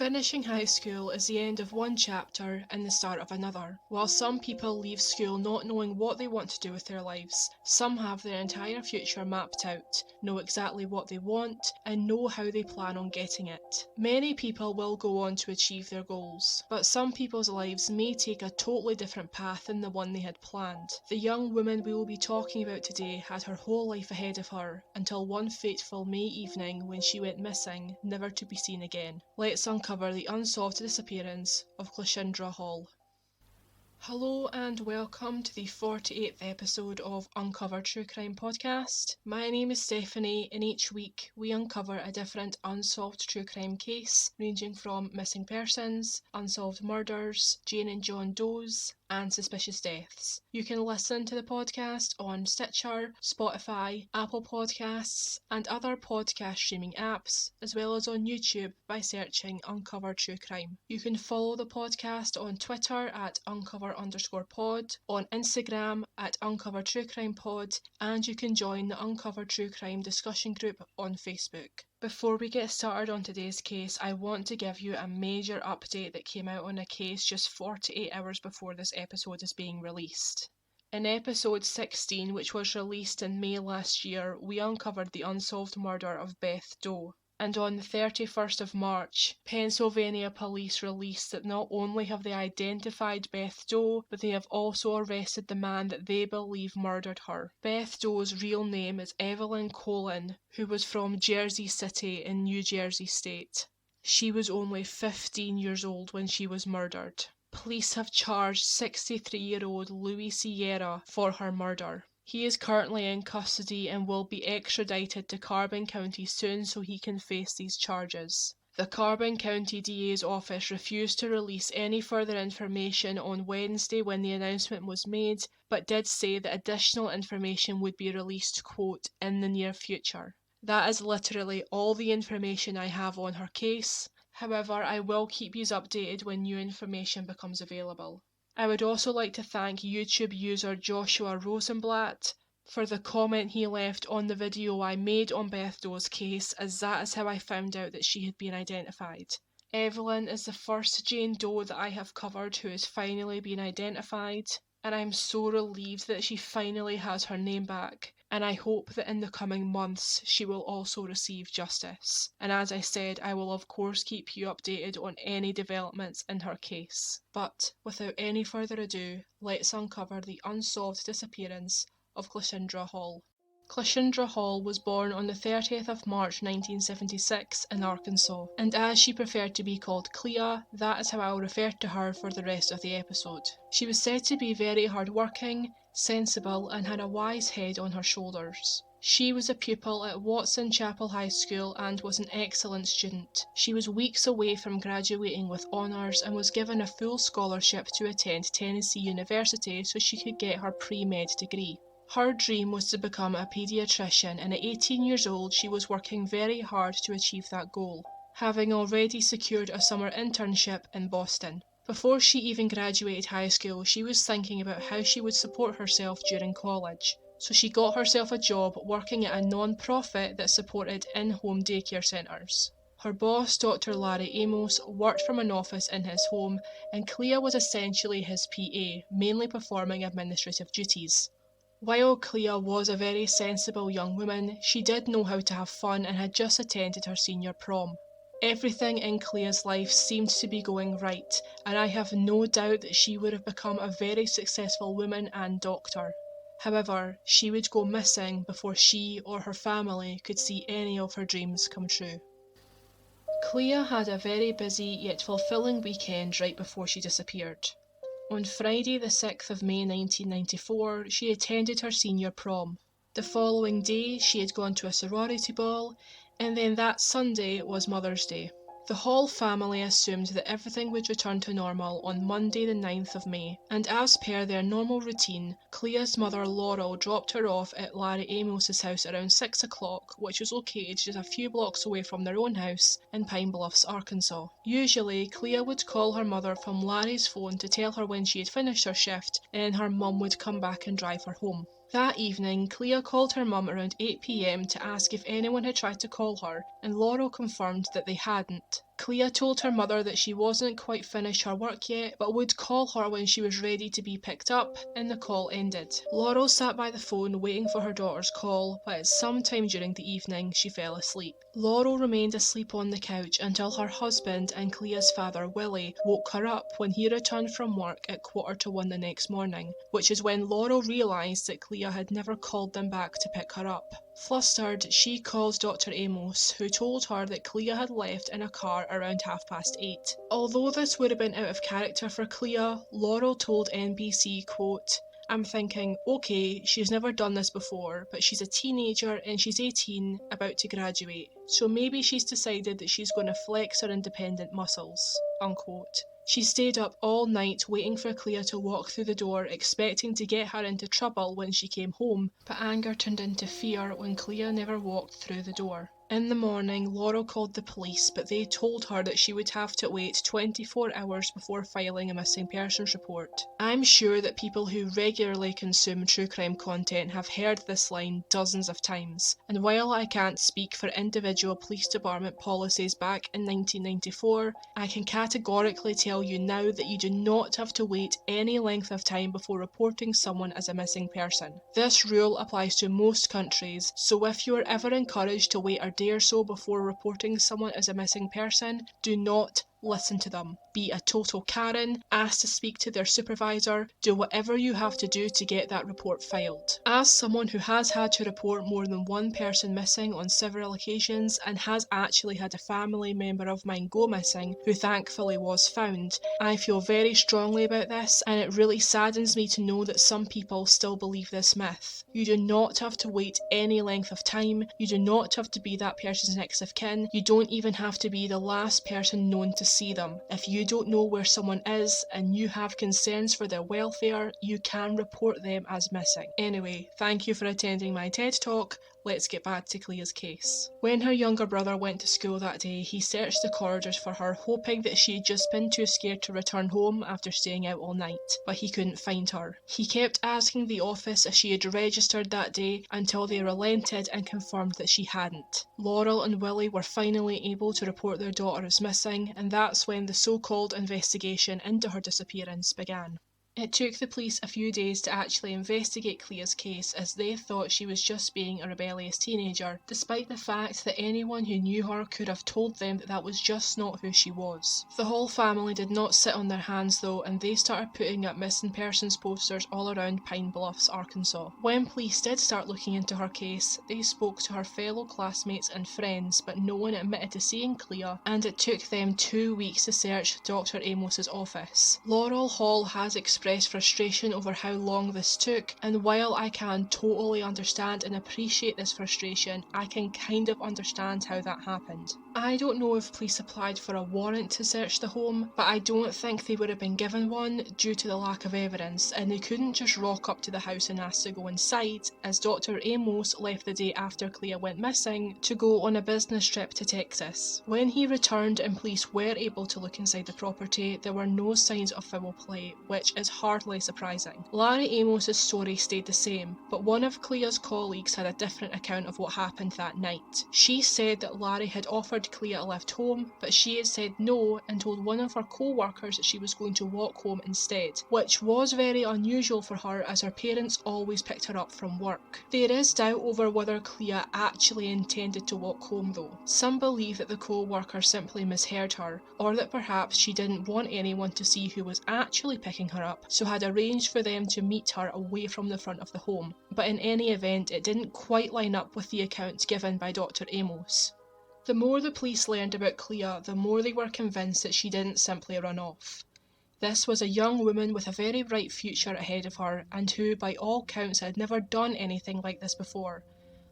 Finishing high school is the end of one chapter and the start of another. While some people leave school not knowing what they want to do with their lives, some have their entire future mapped out, know exactly what they want, and know how they plan on getting it. Many people will go on to achieve their goals, but some people's lives may take a totally different path than the one they had planned. The young woman we will be talking about today had her whole life ahead of her, until one fateful May evening when she went missing, never to be seen again. Let's uncover the unsolved disappearance of Cleashindra Hall. Hello and welcome to the 48th episode of Uncover True Crime Podcast. My name is Stephanie and each week we uncover a different unsolved true crime case ranging from missing persons, unsolved murders, Jane and John Does, and suspicious deaths. You can listen to the podcast on Stitcher, Spotify, Apple Podcasts, and other podcast streaming apps, as well as on YouTube by searching Uncover True Crime. You can follow the podcast on Twitter at uncover_pod, on Instagram at Uncover True Crime Pod, and you can join the Uncover True Crime discussion group on Facebook. Before we get started on today's case, I want to give you a major update that came out on a case just 48 hours before this episode is being released. In episode 16, which was released in May last year, we uncovered the unsolved murder of Beth Doe. And on the 31st of March, Pennsylvania police released that not only have they identified Beth Doe, but they have also arrested the man that they believe murdered her. Beth Doe's real name is EVELYN, who was from Jersey City in New Jersey State. She was only 15 years old when she was murdered. Police have charged 63-year-old Louis Sierra for her murder. He is currently in custody and will be extradited to Carbon County soon so he can face these charges. The Carbon County DA's office refused to release any further information on Wednesday when the announcement was made, but did say that additional information would be released, quote, in the near future. That is literally all the information I have on her case. However, I will keep you updated when new information becomes available. I would also like to thank YouTube user Joshua Rosenblatt for the comment he left on the video I made on Beth Doe's case, as that is how I found out that she had been identified. EVELYN is the first Jane Doe that I have covered who has finally been identified, and I'm so relieved that she finally has her name back, and I hope that in the coming months she will also receive justice. And as I said, I will of course keep you updated on any developments in her case. But without any further ado, let's uncover the unsolved disappearance of Cleashindra Hall. Cleashindra Hall was born on the 30th of March 1976 in Arkansas, and as she preferred to be called Clea, that is how I will refer to her for the rest of the episode. She was said to be very hard-working, sensible, and had a wise head on her shoulders. She was a pupil at Watson Chapel High School and was an excellent student. She was weeks away from graduating with honours and was given a full scholarship to attend Tennessee University so she could get her pre-med degree. Her dream was to become a paediatrician, and at 18 years old she was working very hard to achieve that goal, having already secured a summer internship in Boston. Before she even graduated high school, she was thinking about how she would support herself during college. So she got herself a job working at a non-profit that supported in-home daycare centres. Her boss, Dr. Larry Amos, worked from an office in his home, and Clea was essentially his PA, mainly performing administrative duties. While Clea was a very sensible young woman, she did know how to have fun and had just attended her senior prom. Everything in Clea's life seemed to be going right, and I have no doubt that she would have become a very successful woman and doctor. However, she would go missing before she or her family could see any of her dreams come true. Clea had a very busy yet fulfilling weekend right before she disappeared. On Friday the 6th of May 1994, she attended her senior prom. The following day, she had gone to a sorority ball, and then that Sunday was Mother's Day. The Hall family assumed that everything would return to normal on Monday the 9th of May, and as per their normal routine, Clea's mother Laurel dropped her off at Larry Amos's house around 6 o'clock, which was located just a few blocks away from their own house in Pine Bluffs, Arkansas. Usually, Clea would call her mother from Larry's phone to tell her when she had finished her shift, and then her mum would come back and drive her home. That evening, Clea called her mum around 8 p.m. to ask if anyone had tried to call her, and Laurel confirmed that they hadn't. Clea told her mother that she wasn't quite finished her work yet, but would call her when she was ready to be picked up, and the call ended. Laurel sat by the phone waiting for her daughter's call, but at some time during the evening she fell asleep. Laurel remained asleep on the couch until her husband and Clea's father, Willie, woke her up when he returned from work at 1:45 the next morning, which is when Laurel realised that Clea had never called them back to pick her up. Flustered, she called Dr. Amos, who told her that Clea had left in a car around 8:30. Although this would have been out of character for Clea, Laurel told NBC, quote, "I'm thinking, okay, she's never done this before, but she's a teenager and she's 18, about to graduate, so maybe she's decided that she's going to flex her independent muscles," unquote. She stayed up all night waiting for Clea to walk through the door, expecting to get her into trouble when she came home, but anger turned into fear when Clea never walked through the door. In the morning, Laurel called the police, but they told her that she would have to wait 24 hours before filing a missing persons report. I'm sure that people who regularly consume true crime content have heard this line dozens of times, and while I can't speak for individual police department policies back in 1994, I can categorically tell you now that you do not have to wait any length of time before reporting someone as a missing person. This rule applies to most countries, so if you are ever encouraged to wait a day or so before reporting someone as a missing person, do not listen to them. Be a total Karen, ask to speak to their supervisor, do whatever you have to do to get that report filed. As someone who has had to report more than one person missing on several occasions and has actually had a family member of mine go missing, who thankfully was found, I feel very strongly about this, and it really saddens me to know that some people still believe this myth. You do not have to wait any length of time, you do not have to be that person's next of kin, you don't even have to be the last person known to see them. If you don't know where someone is and you have concerns for their welfare, you can report them as missing. Anyway, thank you for attending my TED Talk. Let's get back to Clea's case. When her younger brother went to school that day, he searched the corridors for her, hoping that she had just been too scared to return home after staying out all night, but he couldn't find her. He kept asking the office if she had registered that day until they relented and confirmed that she hadn't. Laurel and Willie were finally able to report their daughter as missing, and that's when the so-called investigation into her disappearance began. It took the police a few days to actually investigate Clea's case, as they thought she was just being a rebellious teenager, despite the fact that anyone who knew her could have told them that that was just not who she was. The whole family did not sit on their hands though, and they started putting up missing persons posters all around Pine Bluffs, Arkansas. When police did start looking into her case, they spoke to her fellow classmates and friends, but no one admitted to seeing Clea, and it took them 2 weeks to search Dr. Amos's office. Laurel Hall has expressed frustration over how long this took, and while I can totally understand and appreciate this frustration, I can kind of understand how that happened. I don't know if police applied for a warrant to search the home, but I don't think they would have been given one due to the lack of evidence, and they couldn't just rock up to the house and ask to go inside, as Dr. Amos left the day after Clea went missing to go on a business trip to Texas. When he returned and police were able to look inside the property, there were no signs of foul play, which is hardly surprising. Larry Amos's story stayed the same, but one of Clea's colleagues had a different account of what happened that night. She said that Larry had offered Clea a lift home, but she had said no and told one of her co-workers that she was going to walk home instead, which was very unusual for her as her parents always picked her up from work. There is doubt over whether Clea actually intended to walk home though. Some believe that the co-worker simply misheard her, or that perhaps she didn't want anyone to see who was actually picking her up, so had arranged for them to meet her away from the front of the home. But in any event, it didn't quite line up with the account given by Dr. Amos. The more the police learned about Clea, the more they were convinced that she didn't simply run off. This was a young woman with a very bright future ahead of her, and who by all counts had never done anything like this before,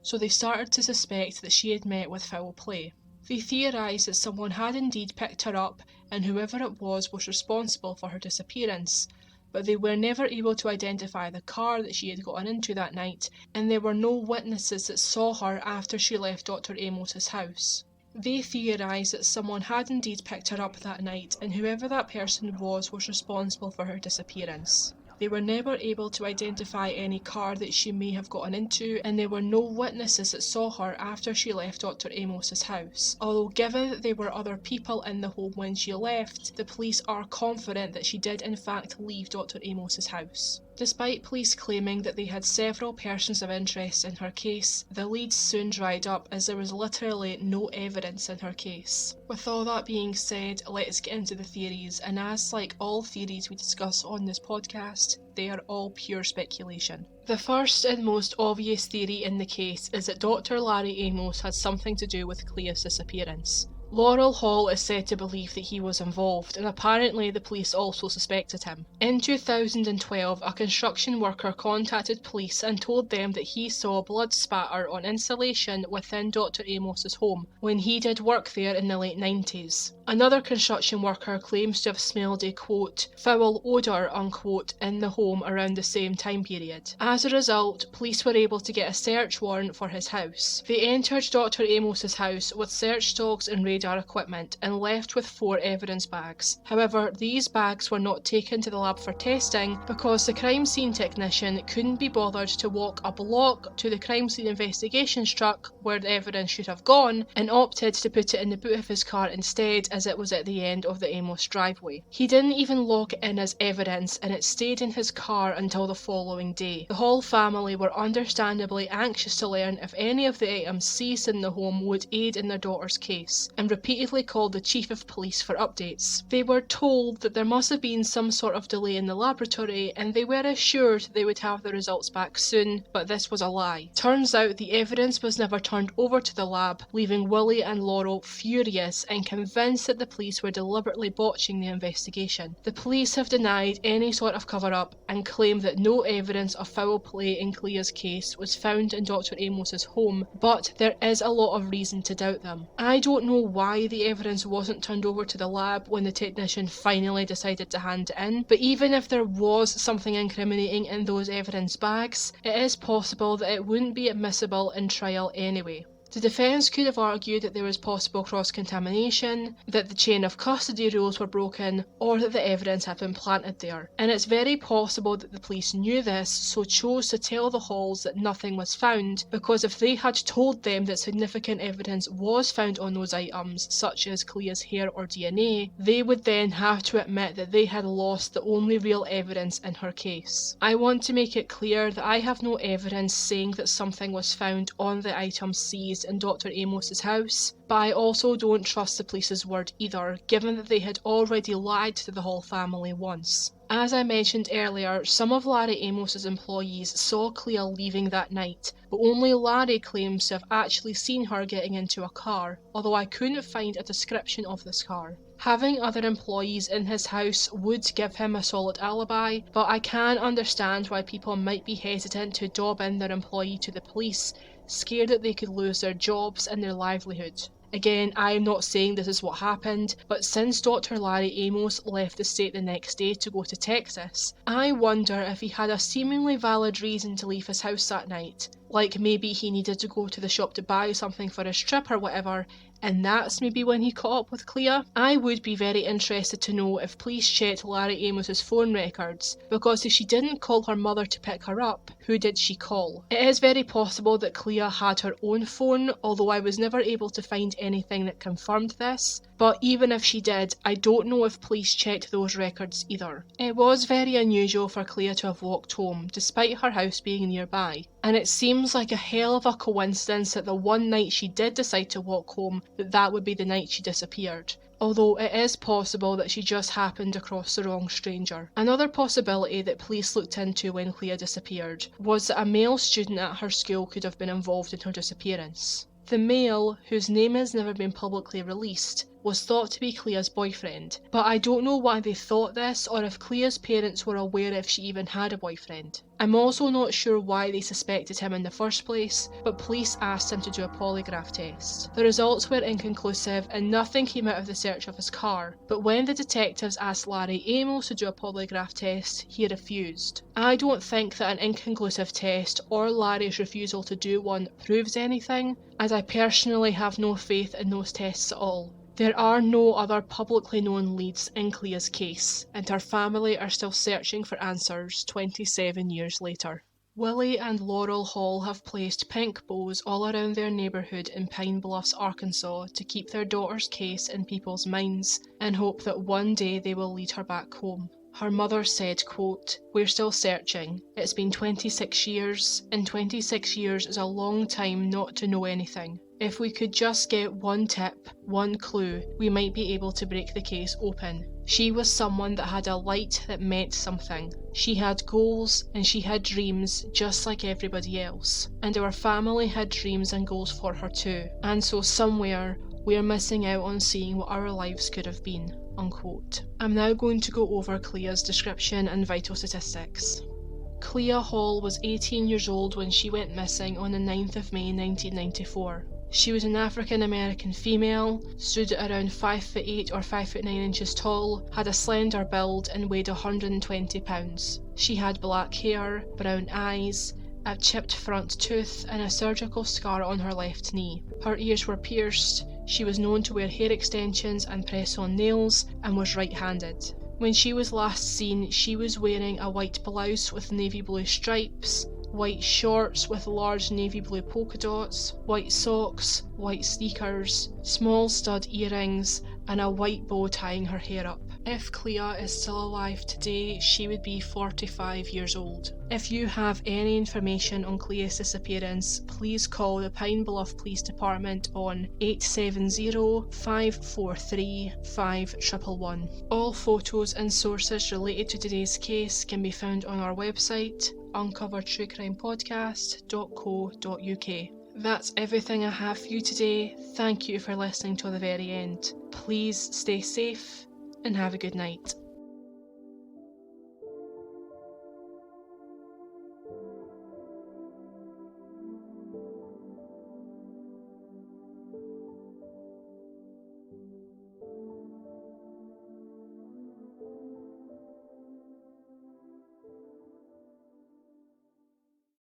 so they started to suspect that she had met with foul play. They theorised that someone had indeed picked her up, and whoever it was responsible for her disappearance, but they were never able to identify the car that she had gotten into that night, and there were no witnesses that saw her after she left Dr. Amos's house. They theorised that someone had indeed picked her up that night, and whoever that person was responsible for her disappearance. They were never able to identify any car that she may have gotten into, and there were no witnesses that saw her after she left Dr. Amos's house. Although given that there were other people in the home when she left, the police are confident that she did in fact leave Dr. Amos's house. Despite police claiming that they had several persons of interest in her case, the leads soon dried up as there was literally no evidence in her case. With all that being said, let's get into the theories, and as like all theories we discuss on this podcast, they are all pure speculation. The first and most obvious theory in the case is that Dr. Larry Amos had something to do with Clea's disappearance. Laurel Hall is said to believe that he was involved, and apparently the police also suspected him. In 2012, a construction worker contacted police and told them that he saw blood spatter on insulation within Dr. Amos's home when he did work there in the late 90s. Another construction worker claims to have smelled a, quote, foul odour, unquote, in the home around the same time period. As a result, police were able to get a search warrant for his house. They entered Dr. Amos's house with search dogs and radar equipment and left with 4 evidence bags. However, these bags were not taken to the lab for testing because the crime scene technician couldn't be bothered to walk a block to the crime scene investigations truck where the evidence should have gone, and opted to put it in the boot of his car instead, as it was at the end of the Amos driveway. He didn't even log it in as evidence, and it stayed in his car until the following day. The Hall family were understandably anxious to learn if any of the items seized in the home would aid in their daughter's case, and repeatedly called the chief of police for updates. They were told that there must have been some sort of delay in the laboratory, and they were assured they would have the results back soon, but this was a lie. Turns out the evidence was never turned over to the lab, leaving Willie and Laurel furious and convinced that the police were deliberately botching the investigation. The police have denied any sort of cover-up and claim that no evidence of foul play in Clea's case was found in Dr. Amos's home, but there is a lot of reason to doubt them. I don't know why the evidence wasn't turned over to the lab when the technician finally decided to hand it in, but even if there was something incriminating in those evidence bags, it is possible that it wouldn't be admissible in trial anyway. The defence could have argued that there was possible cross-contamination, that the chain of custody rules were broken, or that the evidence had been planted there. And it's very possible that the police knew this, so chose to tell the Halls that nothing was found, because if they had told them that significant evidence was found on those items, such as Clea's hair or DNA, they would then have to admit that they had lost the only real evidence in her case. I want to make it clear that I have no evidence saying that something was found on the items seized in Dr. Amos's house, but I also don't trust the police's word either, given that they had already lied to the Hall family once. As I mentioned earlier, some of Larry Amos's employees saw Clea leaving that night, but only Larry claims to have actually seen her getting into a car, although I couldn't find a description of this car. Having other employees in his house would give him a solid alibi, but I can understand why people might be hesitant to dob in their employee to the police, scared that they could lose their jobs and their livelihood. Again, I am not saying this is what happened, but since Dr. Larry Amos left the state the next day to go to Texas, I wonder if he had a seemingly valid reason to leave his house that night. Like maybe he needed to go to the shop to buy something for his trip or whatever, and that's maybe when he caught up with Clea. I would be very interested to know if police checked Larry Amos's phone records, because if she didn't call her mother to pick her up, who did she call? It is very possible that Clea had her own phone, although I was never able to find anything that confirmed this, but even if she did, I don't know if police checked those records either. It was very unusual for Clea to have walked home, despite her house being nearby, and it seems like a hell of a coincidence that the one night she did decide to walk home, that would be the night she disappeared. Although it is possible that she just happened across the wrong stranger. Another possibility that police looked into when Clea disappeared was that a male student at her school could have been involved in her disappearance. The male, whose name has never been publicly released, was thought to be Clea's boyfriend, but I don't know why they thought this or if Clea's parents were aware if she even had a boyfriend. I'm also not sure why they suspected him in the first place, but police asked him to do a polygraph test. The results were inconclusive and nothing came out of the search of his car, but when the detectives asked Larry Amos to do a polygraph test, he refused. I don't think that an inconclusive test or Larry's refusal to do one proves anything, as I personally have no faith in those tests at all. There are no other publicly known leads in Clea's case, and her family are still searching for answers 27 years later. Willie and Laurel Hall have placed pink bows all around their neighbourhood in Pine Bluffs, Arkansas to keep their daughter's case in people's minds and hope that one day they will lead her back home. Her mother said, quote, "We're still searching. It's been 26 years, and 26 years is a long time not to know anything. If we could just get one tip, one clue, we might be able to break the case open." She was someone that had a light that meant something. She had goals and she had dreams just like everybody else. And our family had dreams and goals for her too. And so somewhere, we're missing out on seeing what our lives could have been. Unquote. I'm now going to go over Clea's description and vital statistics. Clea Hall was 18 years old when she went missing on the 9th of May 1994. She was an African American female, stood at around 5'8" or 5'9" inches tall, had a slender build and weighed 120 pounds. She had black hair, brown eyes, a chipped front tooth and a surgical scar on her left knee. Her ears were pierced. She was known to wear hair extensions and press-on nails and was right-handed. When she was last seen, she was wearing a white blouse with navy blue stripes, white shorts with large navy blue polka dots, white socks, white sneakers, small stud earrings, and a white bow tying her hair up. If Clea is still alive today, she would be 45 years old. If you have any information on Clea's disappearance, please call the Pine Bluff Police Department on 870-543-5111. All photos and sources related to today's case can be found on our website, uncovertruecrimepodcast.co.uk. That's everything I have for you today. Thank you for listening till the very end. Please stay safe and have a good night.